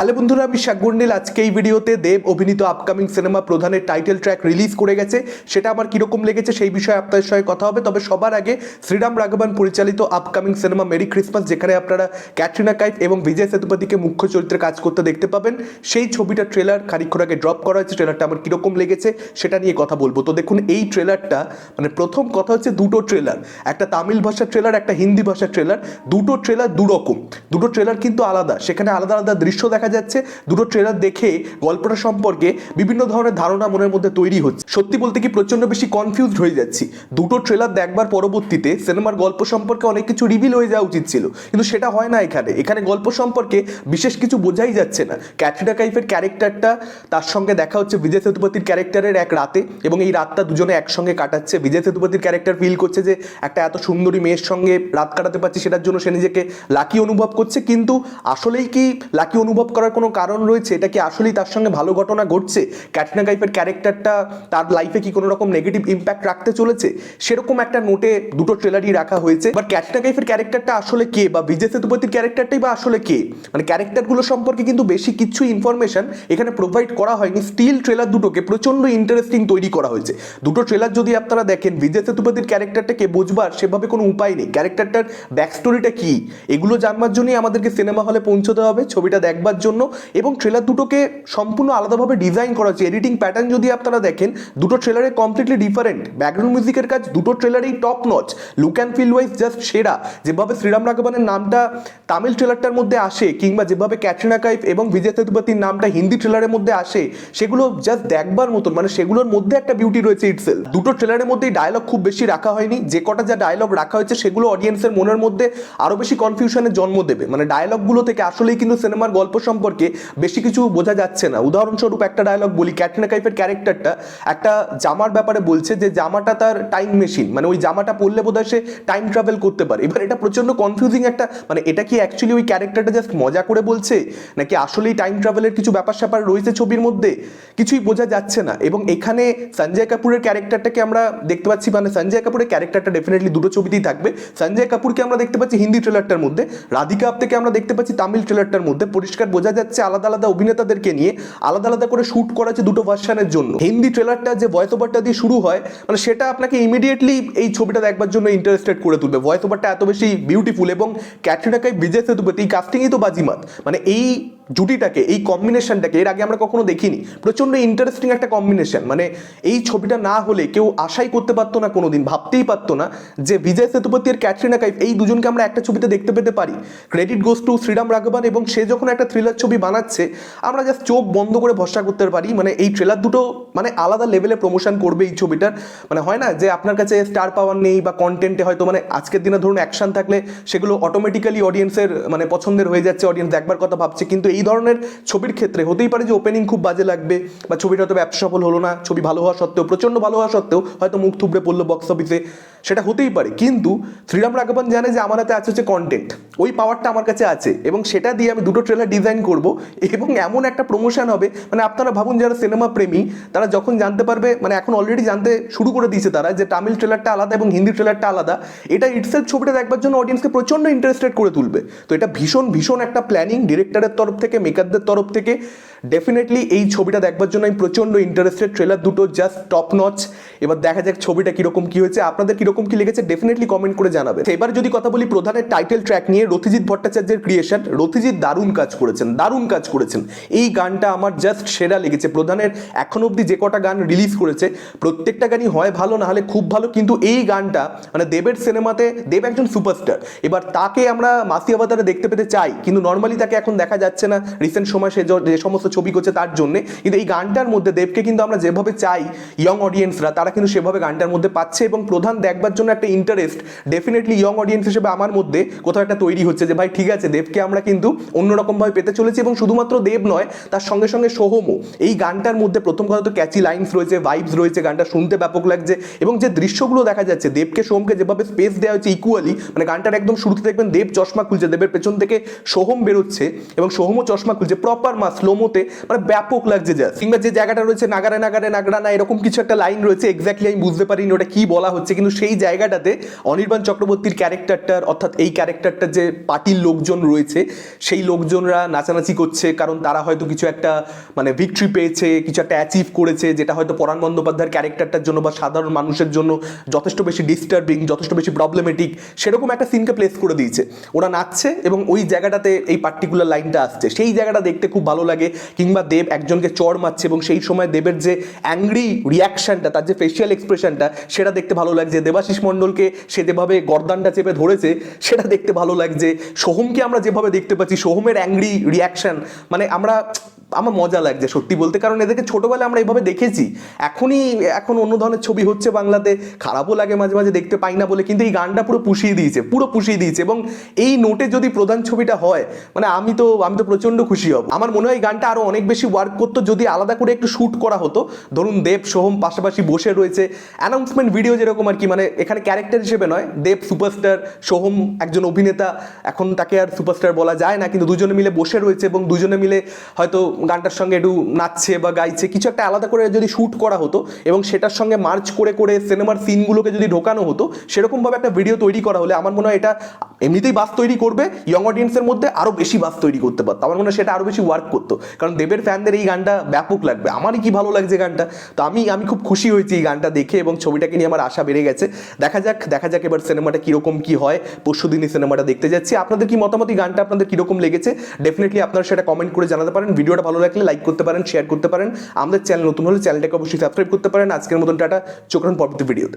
Hello বন্ধুরা, আমি শাকগুন্ডিল। আজকে এই ভিডিওতে দেব অভিনীত আপকামিং সিনেমা প্রধানের টাইটেল ট্র্যাক রিলিজ করে গেছে, সেটা আমার কিরকম লেগেছে সেই বিষয়ে আপনাদের সঙ্গে কথা হবে। তবে সবার আগে শ্রীরাম রাঘবন পরিচালিত আপকামিং সিনেমা মেরি ক্রিসমাস, যেখানে আপনারা ক্যাটরিনা কাইফ এবং বিজয় সেতুপতিকে মুখ্য চরিত্রে কাজ করতে দেখতে পাবেন, সেই ছবিটার ট্রেলার খানিকক্ষণ আগে ড্রপ করা হয়েছে। ট্রেলারটা আমার কিরকম লেগেছে সেটা নিয়ে কথা বলবো। তো দেখুন, এই ট্রেলারটা প্রথম কথা হচ্ছে দুটো ট্রেলার, একটা তামিল ভাষার ট্রেলার, একটা হিন্দি ভাষার ট্রেলার। দুটো ট্রেলার দুরকম, দুটো ট্রেলার কিন্তু আলাদা, সেখানে আলাদা আলাদা দৃশ্য দেখা যাচ্ছে। দুটো ট্রেলার দেখে গল্পটা সম্পর্কে বিভিন্ন ধরনের ধারণা মনের মধ্যে তৈরি হচ্ছে। সত্যি বলতে কি প্রচন্ড বেশি কনফিউজড হয়ে যাচ্ছি। দুটো ট্রেলার দেখবার পরবর্তীতে সিনেমার গল্প সম্পর্কে অনেক কিছু রিভিল হয়ে যাওয়া উচিত ছিল, কিন্তু সেটা হয় না। এখানে গল্প সম্পর্কে বিশেষ কিছু বোঝাই যাচ্ছে না। ক্যাটরিনা কাইফের ক্যারেক্টারটা, তার সঙ্গে দেখা হচ্ছে বিজয় সেতুপতির ক্যারেক্টারের এক রাতে, এবং এই রাতটা দুজনে একসঙ্গে কাটাচ্ছে। বিজয় সেতুপতির ক্যারেক্টার ফিল করছে যে একটা এত সুন্দরী মেয়ের সঙ্গে রাত কাটাতে পারছে, সেটার জন্য সে নিজেকে লাকি অনুভব করছে। কিন্তু আসলেই কি লাকি অনুভব করার কোনো কারণ রয়েছে? এটা কি আসলেই তার সঙ্গে ভালো ঘটনা ঘটছে? ক্যাটরিনা কাইফের ক্যারেক্টারটা তার লাইফে কি কোনো রকম নেগেটিভ ইম্প্যাক্ট রাখতে চলেছে? সেরকম একটা নোটে দুটো ট্রেলারই রাখা হয়েছে। বাট ক্যাটরিনা কাইফের ক্যারেক্টারটা আসলে কে, বা বিজয় সেতুপতির ক্যারেক্টারটাই বা আসলে কে, ক্যারেক্টারগুলো সম্পর্কে কিন্তু বেশি কিছু ইনফরমেশন এখানে প্রোভাইড করা হয়নি। স্টিল ট্রেলার দুটোকে প্রচন্ড ইন্টারেস্টিং তৈরি করা হয়েছে। দুটো ট্রেলার যদি আপনারা দেখেন, বিজয় সেতুপতির ক্যারেক্টারটাকে বোঝবার সেভাবে কোনো উপায় নেই। ক্যারেক্টারটার ব্যাক স্টোরিটা কি, এগুলো জানবার জন্যই আমাদেরকে সিনেমা হলে পৌঁছতে হবে ছবিটা দেখবার জন্য। এবং ট্রেলার দুটোকে সম্পূর্ণ আলাদাভাবে ডিজাইন করা হয়েছে। এডিটিং প্যাটার্ন যদি আপনারা দেখেন, দুটো ট্রেলারে কমপ্লিটলি ডিফারেন্ট। ব্যাকগ্রাউন্ড মিউজিকের কাজ দুটো ট্রেলারেই top notch, look and feel wise just সেরা। যেভাবে শ্রীরাম রাঘবনের নামটা তামিল ট্রেলারটার মধ্যে আসে, কিংবা যেভাবে ক্যাটরিনা কাইফ এবং বিজয় সেতুপতির নামটা হিন্দি ট্রেলারের মধ্যে আসে, সেগুলো জাস্ট দেখবার মতন। সেগুলোর মধ্যে একটা বিউটি রয়েছে ইটসেলফ। দুটো ট্রেলারের মধ্যেই ডায়লগ খুব বেশি রাখা হয়নি। যে কটা যা ডায়লগ রাখা হয়েছে সেগুলো অডিয়েন্সের মনের মধ্যে আরো বেশি কনফিউশনের জন্ম দেবে। ডায়লগগুলো থেকে আসলেই কিন্তু সিনেমার গল্প সম্পর্কে বেশি কিছু বোঝা যাচ্ছে না। উদাহরণস্বরূপ একটা ডায়লগ বলি, ক্যাটরিনা কাইফের ক্যারেক্টারটা একটা জামার ব্যাপারে বলছে যে জামাটা তার টাইম মেশিন, ওই জামাটা পরলে বোধহয় সে টাইম ট্রাভেল করতে পারে। এবার এটা প্রচন্ড কনফিউজিং একটা, এটা কি অ্যাকচুয়ালি ওই ক্যারেক্টারটা জাস্ট মজা করে বলছে, নাকি আসলেই টাইম ট্রাভেলের কিছু ব্যাপার স্যাপার রয়েছে ছবির মধ্যে, কিছুই বোঝা যাচ্ছে না। এবং এখানে সঞ্জয় কাপুরের ক্যারেক্টারটাকে আমরা দেখতে পাচ্ছি, সঞ্জয় কাপুরের ক্যারেক্টারটা ডেফিনেটলি দুটো ছবিতেই থাকবে। সঞ্জয় কাপুরকে আমরা দেখতে পাচ্ছি হিন্দি ট্রেলারটার মধ্যে, রাধিকা আপ্তেকে আমরা দেখতে পাচ্ছি তামিল ট্রেলারটার মধ্যে। পরিষ্কার বোঝা যাচ্ছে আলাদা আলাদা অভিনেতাদেরকে নিয়ে আলাদা আলাদা করে শুট করা হচ্ছে দুটো ভার্সনের জন্য। হিন্দি ট্রেলারটা যে ভয়েস ওভারটা দিয়ে শুরু হয়, সেটা আপনাকে ইমিডিয়েটলি এই ছবিটা দেখবার জন্য ইন্টারেস্টেড করে তুলবে। ভয়েস ওভারটা এত বেশি বিউটিফুল, এবং ক্যাটরিনা কাইফ বিজয় সেতুপতি, এই কাস্টিংই তো বাজিমাত। এই জুটিটাকে, এই কম্বিনেশনটাকে এর আগে আমরা কখনো দেখিনি। প্রচন্ড ইন্টারেস্টিং একটা কম্বিনেশন। এই ছবিটা না হলে কেউ আশাই করতে পারতো না, কোনোদিন ভাবতেই পারতো না যে বিজয় সেতুপতি আর ক্যাটরিনা কাইফ এই দুজনকে আমরা একটা ছবিতে দেখতে পেতে পারি। Credit goes to Sriram Raghavan. এবং সে যখন একটা থ্রিলার ছবি বানাচ্ছে, আমরা জাস্ট চোখ বন্ধ করে ভরসা করতে পারি। এই ট্রেলার দুটো আলাদা লেভেলে প্রমোশন করবে এই ছবিটার। হয় না যে আপনার কাছে স্টার পাওয়ার নেই, বা কন্টেন্টে হয়তো আজকের দিনে ধরুন অ্যাকশন থাকলে সেগুলো অটোমেটিক্যালি অডিয়েন্সের পছন্দের হয়ে যাচ্ছে, অডিয়েন্স দেখবার কথা ভাবছে। কিন্তু এই ধরনের ছবির ক্ষেত্রে হতেই পারে যে ওপেনিং খুব বাজে লাগবে, বা ছবিটা হয়তো ব্যবসা সফল হলো না, ছবি ভালো হওয়া সত্ত্বেও, প্রচন্ড ভালো হওয়া সত্ত্বেও হয়তো মুখ থুবড়ে পড়লো বক্স অফিসে, সেটা হতেই পারে। কিন্তু শ্রীরাম রাঘবন জানে যে আমার হাতে আছে হচ্ছে কন্টেন্ট, ওই পাওয়ারটা আমার কাছে আছে, এবং সেটা দিয়ে আমি দুটো ট্রেলার ডিজাইন করব, এবং এমন একটা প্রমোশন হবে। আপনারা ভাবুন, যারা সিনেমা প্রেমী তারা যখন জানতে পারবে, এখন অলরেডি জানতে শুরু করে দিয়েছে তারা, যে তামিল ট্রেলারটা আলাদা এবং হিন্দি ট্রেলারটা আলাদা, এটা ইটসেলফ ছবিটা দেখবার জন্য অডিয়েন্সকে প্রচন্ড ইন্টারেস্টেড করে তুলবে। তো এটা ভীষণ ভীষণ একটা প্ল্যানিং ডিরেক্টরের তরফ থেকে, মেকারদের তরফ থেকে। ডেফিনেটলি এই ছবিটা দেখবার জন্য আমি প্রচন্ড ইন্টারেস্টেড। ট্রেলার দুটো জাস্ট টপ নচ। এবার দেখা যাক ছবিটা কিরকম কি হয়েছে, আপনাদের কিরকম কি লেগেছে ডেফিনেটলি কমেন্ট করে জানাবে। এবার যদি কথা বলি প্রধানের টাইটেল ট্র্যাক নিয়ে, রথিজিৎ ভট্টাচার্যের ক্রিয়েশন। রথিজিৎ দারুণ কাজ করেছেন। এই গানটা আমার জাস্ট সেরা লেগেছে। প্রধানের এখন অবধি যে কটা গান রিলিজ করেছে, প্রত্যেকটা গানই হয় ভালো, না হলে খুব ভালো। কিন্তু এই গানটা দেবের সিনেমাতে, দেব একজন সুপারস্টার, এবার তাকে আমরা মাসি অবতারে দেখতে পেতে চাই, কিন্তু নর্মালি তাকে এখন দেখা যাচ্ছে না। রিসেন্ট সময় সে যে সমস্ত ছবি করছে তার জন্য। কিন্তু এই গানটার মধ্যে দেবকে কিন্তু আমরা যেভাবে চাই ইয়ং অডিয়েন্সরা, তারা কিন্তু সেভাবে গানটার মধ্যে পাচ্ছে। এবং প্রধান দেখবার জন্য একটা ইন্টারেস্ট ডেফিনেটলি ইয়ং অডিয়েন্স হিসেবে আমার মধ্যে কোথাও একটা তৈরি হচ্ছে, যে ভাই ঠিক আছে, দেবকে আমরা কিন্তু অন্যরকমভাবে পেতে চলেছি। এবং শুধুমাত্র দেব নয়, তার সঙ্গে সঙ্গে সোহমও। এই গানটার মধ্যে প্রথম কথা তো ক্যাচি লাইন্স রয়েছে, ভাইবস রয়েছে, গানটা শুনতে ব্যাপক লাগছে এবং যে দৃশ্যগুলো দেখা যাচ্ছে দেবকে সোহমকে যেভাবে স্পেস দেওয়া হচ্ছে ইকুয়ালি, মানে গানটার একদম শুরুতে দেখবেন দেব চশমা খুলছে, দেবের পেছন থেকে সোহম বেরোচ্ছে এবং সোহমও চশমা খুলছে প্রপার মা স্লোমোতে, মানে ব্যাপক লাগছে যা। কিংবা যে জায়গাটা রয়েছে নাগারে নাগারে নাগড়া না এরকম কিছু একটা লাইন রয়েছে, এক্স্যাক্টলি আমি বুঝতে পারিনি ওটা কি বলা হচ্ছে, কিন্তু সেই জায়গাটাতে অনির্বাণ চক্রবর্তীর ক্যারেক্টারটার অর্থাৎ এই ক্যারেক্টারটার যে পার্টির লোকজন রয়েছে সেই লোকজনরা নাচানাচি করছে, কারণ তারা হয়তো কিছু একটা মানে ভিক্টরি পেয়েছে, কিছু একটা অ্যাচিভ করেছে, যেটা হয়তো পরাণ বন্দ্যোপাধ্যায়ের ক্যারেক্টারটার জন্য বা সাধারণ মানুষের জন্য যথেষ্ট বেশি ডিস্টার্বিং, যথেষ্ট বেশি প্রবলেমেটিক, সেরকম একটা সিনকে প্লেস করে দিয়েছে। ওরা নাচছে এবং ওই জায়গাটাতে এই পার্টিকুলার লাইনটা আসছে, সেই জায়গাটা দেখতে খুব ভালো লাগে। কিংবা দেব একজনকে চড় মারছে এবং সেই সময় দেবের যে অ্যাংরি রিয়াকশনটা, তার যে ফেশিয়াল এক্সপ্রেশনটা, সেটা দেখতে ভালো লাগছে। দেবাশিস মণ্ডলকে সে যেভাবে গর্দানটা চেপে ধরেছে সেটা দেখতে ভালো লাগছে। সোহমকে আমরা যেভাবে দেখতে পাচ্ছি, সোহমের অ্যাংরি রিয়াকশন, মানে আমার মজা লাগছে সত্যি বলতে, কারণ এদেরকে ছোটোবেলায় আমরা এইভাবে দেখেছি। এখন অন্য ধরনের ছবি হচ্ছে বাংলাতে, খারাপও লাগে মাঝে মাঝে দেখতে পাই না বলে, কিন্তু এই গানটা পুরো পুষিয়ে দিয়েছে এবং এই নোটে যদি প্রধান ছবিটা হয় মানে আমি তো প্রচণ্ড খুশি হব। আমার মনে হয় এই গানটা আরও অনেক বেশি ওয়ার্ক করতো যদি আলাদা করে একটু শ্যুট করা হতো। ধরুন দেব সোহম পাশাপাশি বসে রয়েছে, অ্যানাউন্সমেন্ট ভিডিও যেরকম আর কি, মানে এখানে ক্যারেক্টার হিসেবে নয়, দেব সুপারস্টার, সোহম একজন অভিনেতা, এখন তাকে আর সুপারস্টার বলা যায় না, কিন্তু দুজনে মিলে বসে রয়েছে এবং দুজনে মিলে হয়তো গানটার সঙ্গে একটু নাচছে বা গাইছে, কিছু একটা আলাদা করে যদি শ্যুট করা হতো এবং সেটার সঙ্গে মার্চ করে করে সিনেমার সিনগুলোকে যদি ঢোকানো হতো, সেরকমভাবে একটা ভিডিও তৈরি করা হলে আমার মনে হয় এটা এমনিতেই বাস তৈরি করবে, ইয়ং অডিয়েন্সের মধ্যে আরও বেশি বাস তৈরি করতে পারতো। আমার মনে হয় সেটা আরও বেশি ওয়ার্ক করতো, কারণ দেবের ফ্যানদের এই গানটা ব্যাপক লাগবে। আমারই কি ভালো লাগছে গানটা, তো আমি খুব খুশি হয়েছি এই গানটা দেখে এবং ছবিটাকে নিয়ে আমার আশা বেড়ে গেছে। দেখা যাক এবার সিনেমাটা কীরকম কী হয়। পরশুদিনই সিনেমাটা দেখতে যাচ্ছি। আপনাদের কি মতামত, এই গানটা আপনাদের কীরকম লেগেছে ডেফিনেটলি আপনারা সেটা কমেন্ট করে জানাতে পারেন। ভিডিওটা ভালো লাগলে লাইক করতে পারেন, শেয়ার করতে পারেন। আমাদের চ্যানেল নতুন হলে চ্যানেলটাকে অবশ্যই সাবস্ক্রাইব করতে পারেন। আজকের মতন টাটা, চোখ রাখুন পরবর্তী ভিডিওতে।